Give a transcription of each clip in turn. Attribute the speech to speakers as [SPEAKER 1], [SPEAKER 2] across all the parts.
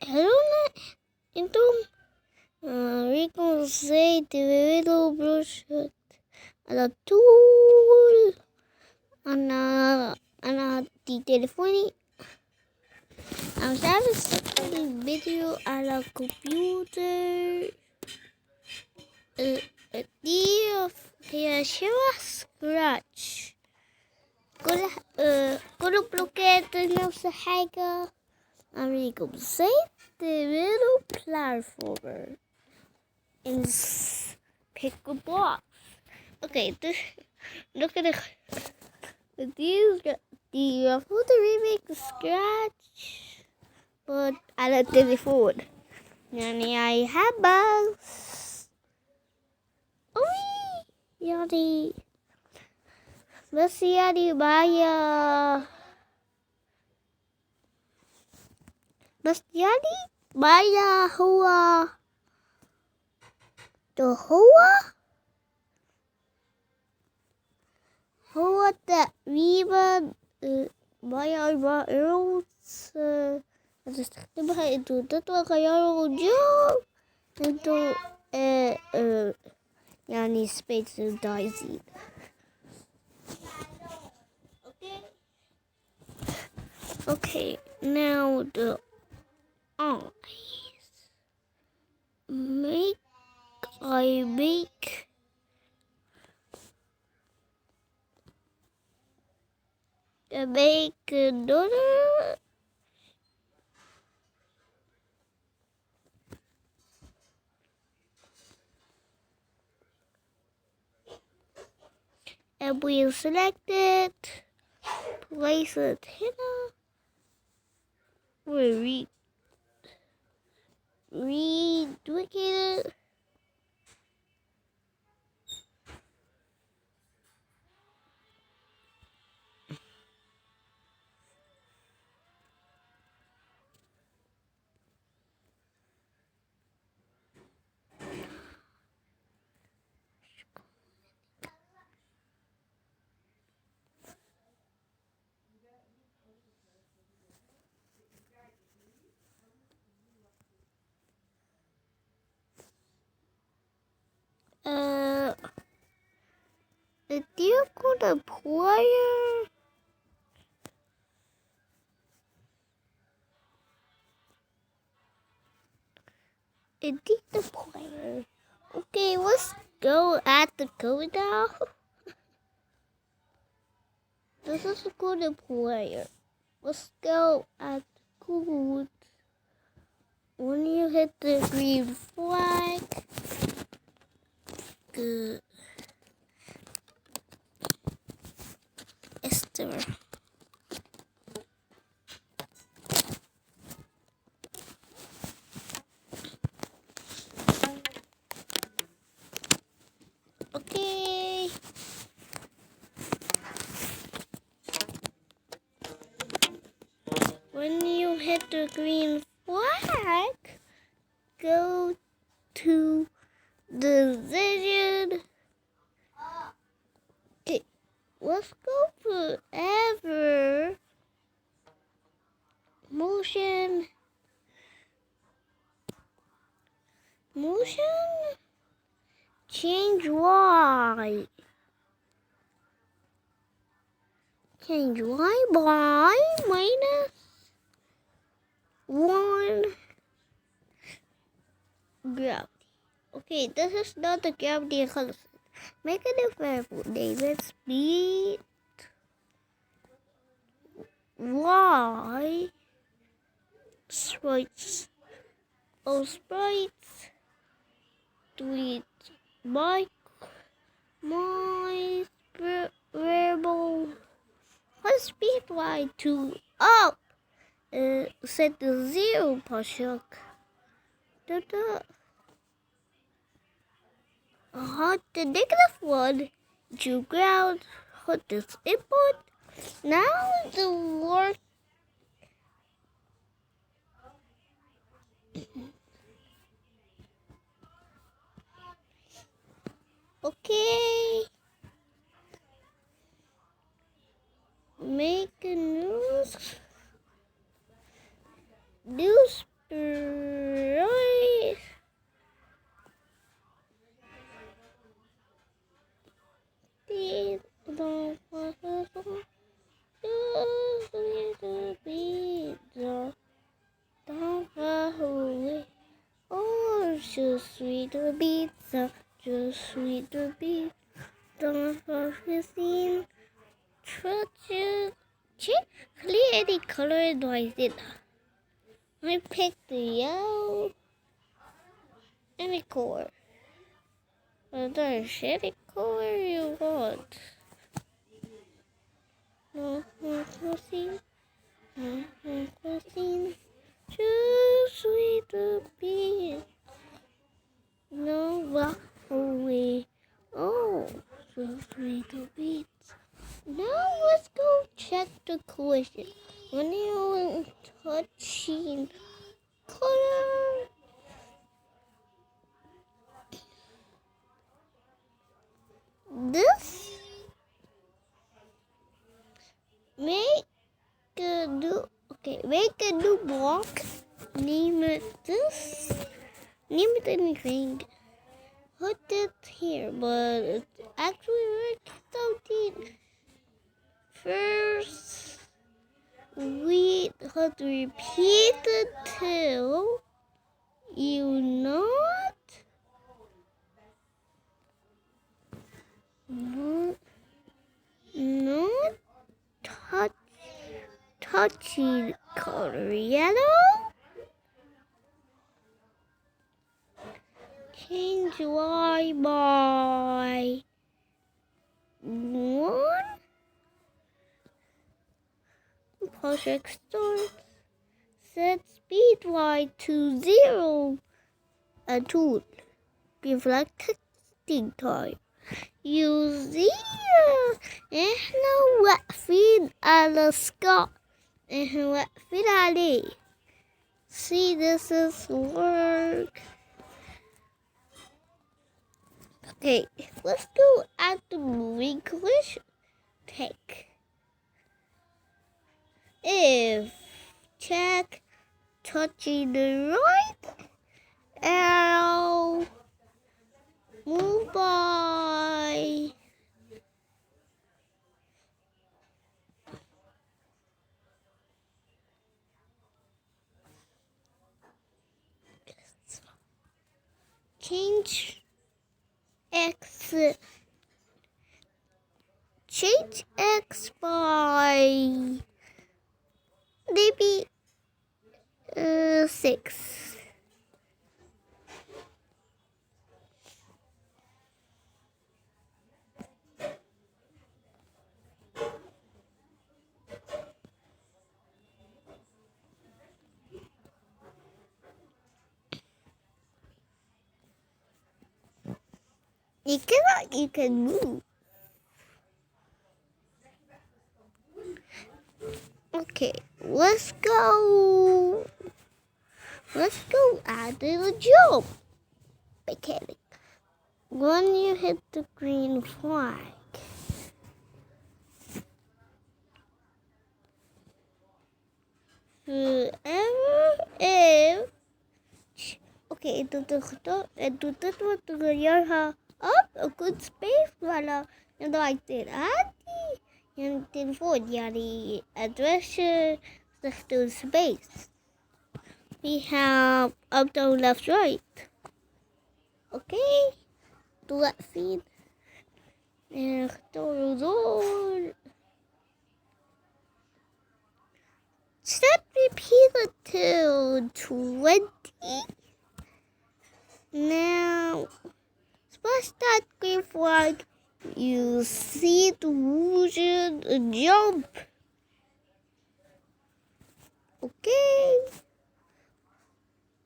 [SPEAKER 1] Hello, então, preconceito, little bullshit, ada tool, anak di telefoni, ang sabi sa video ala computer, kaya siya scratch. Kung bloqueado na sa hacker, amigo, say the little platformer and pick a box. Okay, look at the photo remake scratch, but ala telephone. Yani ay habang. Uy, yani. Basta yani baya. Basta yani baya huwa. The هو تقريبا بيع ايروز هتستخدمها انتوا تغيروا جو انتوا يعني space dicey. Okay, now the eyes. I make another and we'll select it, place it here, we'll reduplicate it. The deal called a player. Indeed, the player. Okay, let's go at the code now. This is called the player. Let's go at the code. When you hit the green flag, good. Esther. Okay. When you hit the green flag, go to the vision. Okay, let's go forever. Motion. Change Y. Change Y by -1 gravity. Okay, this is not the gravity color. Make it a variable name it speed Y sprites. Oh, sprites. Delete my variable. Let's speed Y to up. Set the 0 partial. Hot the -1 to ground. Hot this input. Now the work. Okay. Make a newspaper. Just sweeter beats, just sweeter beats. Don't scene. Treasure. Clearly colored like it. I picked the yellow and the color. But the shady color you want. No, scene. No, scene. Just sweeter beats. No, way. Oh, so sweeter beats. Now let's go check the collision. When you're touching color, this make a new block. Name it this. Name it anything. Put it here, but it's actually like something. First, we have to repeat it till you not touching color yellow. Change Y by 1. Project starts. Set speed Y to 0. A tool. Reflect texting time. Use 0. And what feed at the sky. And what feed at it. See, this is work. Okay, let's go at the movie collision. Take. If check touching the right arrow, move by. Change X by maybe 6. You can move. Okay, let's go at the jump mechanic. When you hit the green flag, whoever is itu tuh ya up a good space wala yang like yang telepon yani address to space. We have up, down, left, right. Okay, to left feed and door. Set repeat till 20. Now, splash that green flag. You see the illusion jump.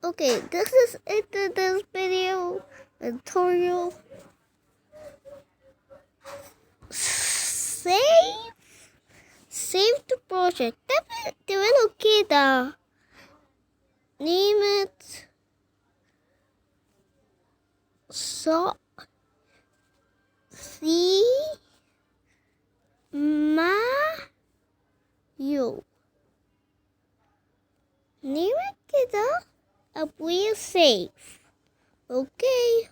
[SPEAKER 1] Okay, this is it in this video tutorial. Save the project. Develop kita. Name it Mayo. Name it kita. Please save. Okay.